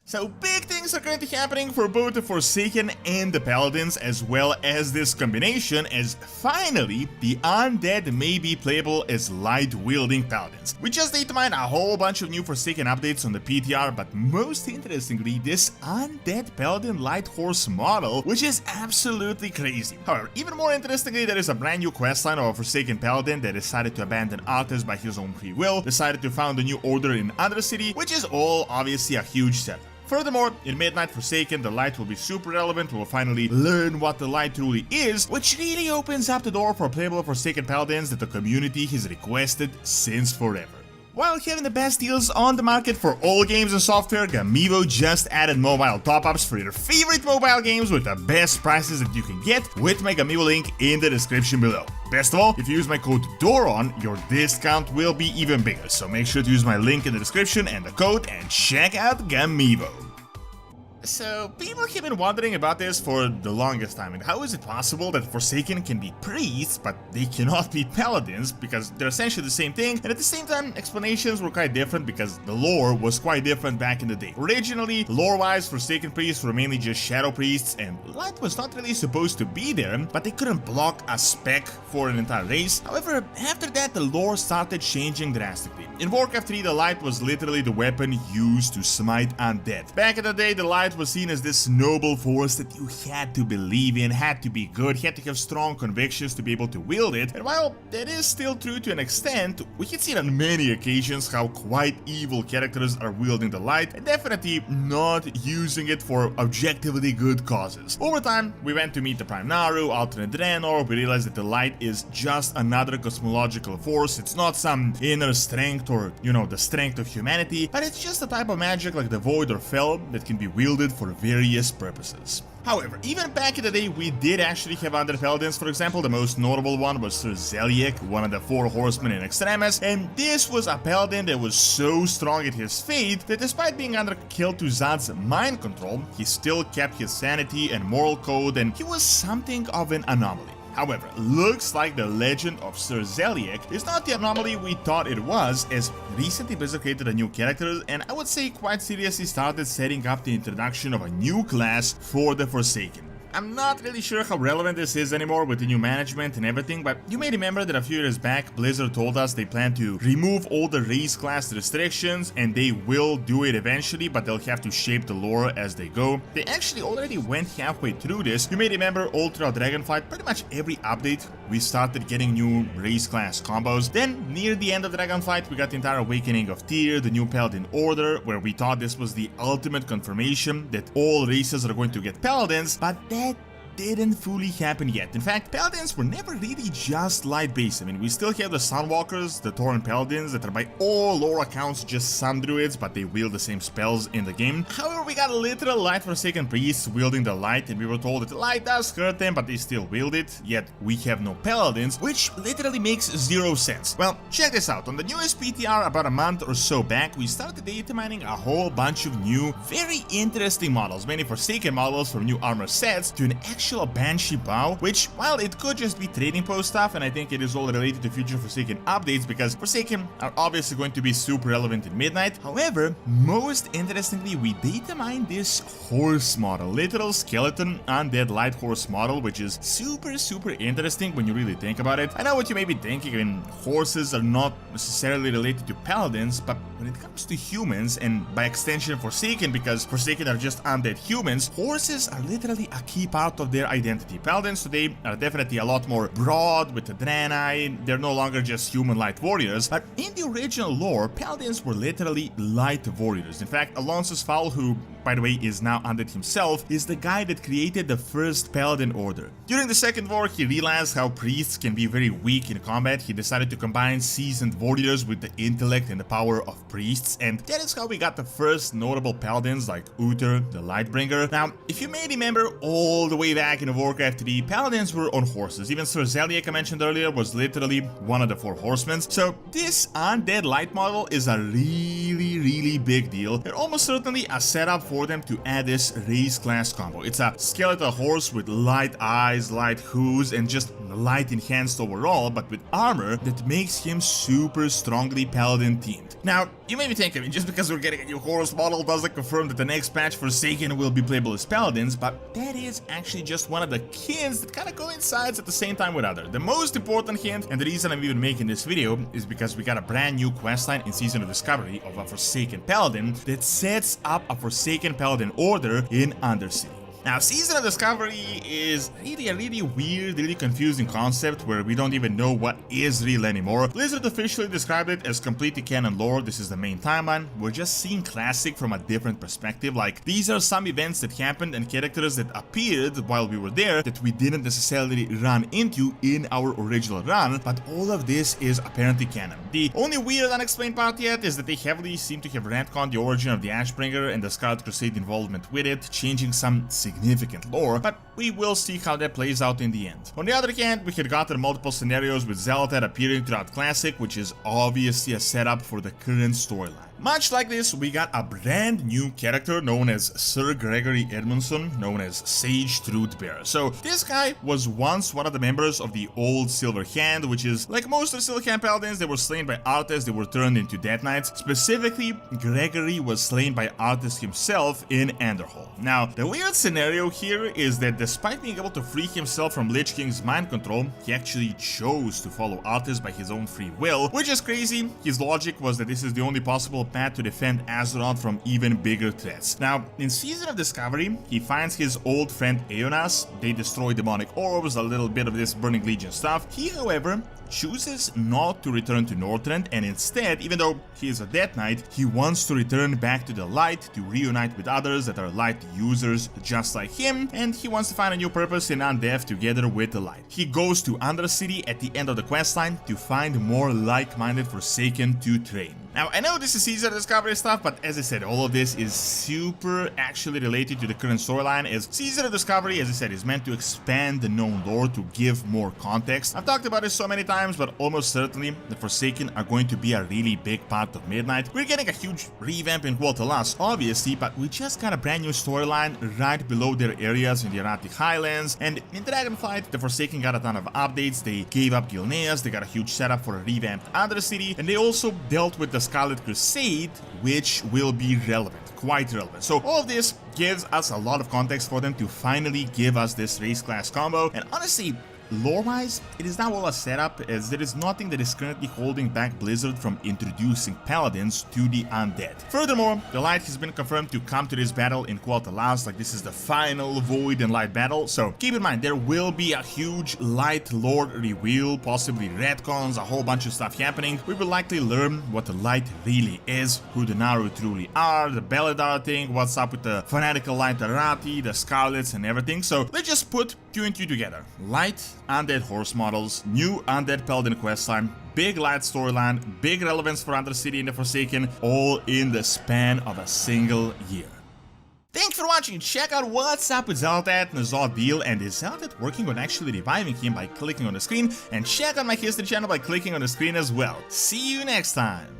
So big things are currently happening for both the Forsaken and the Paladins, as well as this combination, as finally the Undead may be playable as light-wielding Paladins. We just need to mine a whole bunch of new Forsaken updates on the PTR, but most interestingly, this Undead Paladin Light Horse model, which is absolutely crazy. However, even more interestingly, there is a brand new questline of a Forsaken Paladin that decided to abandon Arthas by his own free will, decided to found a new order in Undercity, which is all obviously a huge step. Furthermore, in Midnight Forsaken, the light will be super relevant. We'll finally learn what the light truly is, which really opens up the door for playable Forsaken Paladins that the community has requested since forever. While having the best deals on the market for all games and software, Gamivo just added mobile top-ups for your favorite mobile games with the best prices that you can get with my Gamivo link in the description below. Best of all, if you use my code DORON, your discount will be even bigger, so make sure to use my link in the description and the code and check out Gamivo. So, people have been wondering about this for the longest time, and how is it possible that Forsaken can be priests, but they cannot be paladins, because they're essentially the same thing, and at the same time, explanations were quite different because the lore was quite different back in the day. Originally, lore-wise, Forsaken priests were mainly just shadow priests, and light was not really supposed to be there, but they couldn't block a spec for an entire race. However, after that, the lore started changing drastically. In Warcraft 3, the light was literally the weapon used to smite undead. Back in the day, the light was seen as this noble force that you had to believe in, had to be good, had to have strong convictions to be able to wield it. And while that is still true to an extent, we can see on many occasions how quite evil characters are wielding the light and definitely not using it for objectively good causes. Over time, we went to meet the Prime Naru, alternate Draenor. We realized that the light is just another cosmological force. It's not some inner strength or, you know, the strength of humanity, but it's just a type of magic like the Void or Fel that can be wielded for various purposes. However, even back in the day, we did actually have other paladins. For example, the most notable one was Sir Zeliek, one of the 4 horsemen in Extremis, and this was a paladin that was so strong at his fate that despite being under Kel'Thuzad's mind control, he still kept his sanity and moral code, and he was something of an anomaly. However, looks like the legend of Sir Zeliek is not the anomaly we thought it was, as recently Blizzard created a new character and I would say quite seriously started setting up the introduction of a new class for the Forsaken. I'm not really sure how relevant this is anymore with the new management and everything, but you may remember that a few years back Blizzard told us they plan to remove all the race class restrictions, and they will do it eventually, but they'll have to shape the lore as they go. They actually already went halfway through this. You may remember all throughout Dragonflight, pretty much every update we started getting new race class combos. Then near the end of Dragonflight we got the entire Awakening of Tyr, the new Paladin Order, where we thought this was the ultimate confirmation that all races are going to get Paladins, but that didn't fully happen yet. In fact, Paladins were never really just light-based. I mean, we still have the Sunwalkers, the Tauren Paladins, that are by all lore accounts just Sun Druids, but they wield the same spells in the game. However, we got literal light Forsaken priests wielding the light, and we were told that the light does hurt them, but they still wield it, yet we have no Paladins, which literally makes zero sense. Well, check this out. On the newest PTR about a month or so back, we started data mining a whole bunch of new, very interesting models, many Forsaken models from new armor sets to an actual Banshee bow, which, while it could just be trading post stuff, and I think it is all related to future Forsaken updates because Forsaken are obviously going to be super relevant in Midnight. However, most interestingly, we data mined this horse model, literal skeleton undead light horse model, which is super interesting when you really think about it. I know what you may be thinking. I mean, horses are not necessarily related to paladins, but when it comes to humans, and by extension Forsaken, because Forsaken are just undead humans, horses are literally a key part of their identity. Paladins today are definitely a lot more broad with the Draenei. They're no longer just human light warriors, but in the original lore, Paladins were literally light warriors. In fact, Alonso's Fowl, who by the way is now Undead himself, is the guy that created the first Paladin order. During the Second War, he realized how priests can be very weak in combat. He decided to combine seasoned warriors with the intellect and the power of priests, and that is how we got the first notable Paladins like Uther, the Lightbringer. Now, if you may remember, all the way back in Warcraft 3, Paladins were on horses. Even Sir Zeliek I mentioned earlier was literally one of the 4 horsemen. So this Undead light model is a really big deal, and almost certainly a setup for for them to add this race class combo. It's a skeletal horse with light eyes, light hooves, and just light enhanced overall, but with armor that makes him super strongly paladin themed. Now, you may be thinking, just because we're getting a new horse model doesn't confirm that the next patch Forsaken will be playable as paladins, but that is actually just one of the hints that kind of coincides at the same time with other. The most important hint, and the reason I'm even making this video, is because we got a brand new questline in Season of Discovery of a Forsaken Paladin that sets up a Forsaken Paladin order in Undercity. Now, Season of Discovery is really a really weird, really confusing concept where we don't even know what is real anymore. Blizzard officially described it as completely canon lore. This is the main timeline. We're just seeing Classic from a different perspective. Like, these are some events that happened and characters that appeared while we were there that we didn't necessarily run into in our original run, but all of this is apparently canon. The only weird unexplained part yet is that they heavily seem to have retconned the origin of the Ashbringer and the Scarlet Crusade involvement with it, changing some significant lore, but we will see how that plays out in the end. On the other hand, we had gotten multiple scenarios with Zealotad appearing throughout Classic, which is obviously a setup for the current storyline. Much like this, we got a brand new character known as Sir Gregory Edmundson, known as Sage Truthbearer. So this guy was once one of the members of the Old Silver Hand, which is like most of the Silver Hand Paladins. They were slain by Arthas, they were turned into Death Knights. Specifically, Gregory was slain by Arthas himself in Anderhall. Now, the weird scenario here is that despite being able to free himself from Lich King's mind control, he actually chose to follow Arthas by his own free will, which is crazy. His logic was that this is the only possible path to defend Azeroth from even bigger threats. Now, in Season of Discovery, he finds his old friend Eonas. They destroy demonic orbs, a little bit of this Burning Legion stuff. He, however, chooses not to return to Northrend, and instead, even though he is a Death Knight, he wants to return back to the light to reunite with others that are light users just like him, and he wants to find a new purpose in Undead together with the light. He goes to Undercity at the end of the questline to find more like-minded Forsaken to train. Now, I know this is Season of Discovery stuff, but as I said, all of this is super actually related to the current storyline, as Season of Discovery, as I said, is meant to expand the known lore to give more context. I've talked about this so many times, but almost certainly the Forsaken are going to be a really big part of Midnight. We're getting a huge revamp in Qualtalas, obviously, but we just got a brand new storyline right below their areas in the Erratic Highlands, and in Dragonflight, the Forsaken got a ton of updates. They gave up Gilneas, they got a huge setup for a revamped Undercity, and they also dealt with the Scarlet Crusade, which will be relevant, quite relevant. So all of this gives us a lot of context for them to finally give us this race class combo, and honestly, lore-wise, it is now all a setup, as there is nothing that is currently holding back Blizzard from introducing Paladins to the Undead. Furthermore, the Light has been confirmed to come to this battle in Qualtalas, like this is the final Void and Light battle, so keep in mind, there will be a huge Light Lord reveal, possibly retcons, a whole bunch of stuff happening. We will likely learn what the Light really is, who the Naru truly are, the Beledar thing, what's up with the fanatical Light Arati, the Scarlets and everything, so let's just put 2 and 2 together. Light Undead horse models, new Undead Paladin questline, big Light storyline, big relevance for Undercity and the Forsaken, all in the span of a single year. Thanks for watching. Check out what's up with Zealotad and Zodil, and is Zealotad working on actually reviving him by clicking on the screen, and check out my history channel by clicking on the screen as well. See you next time!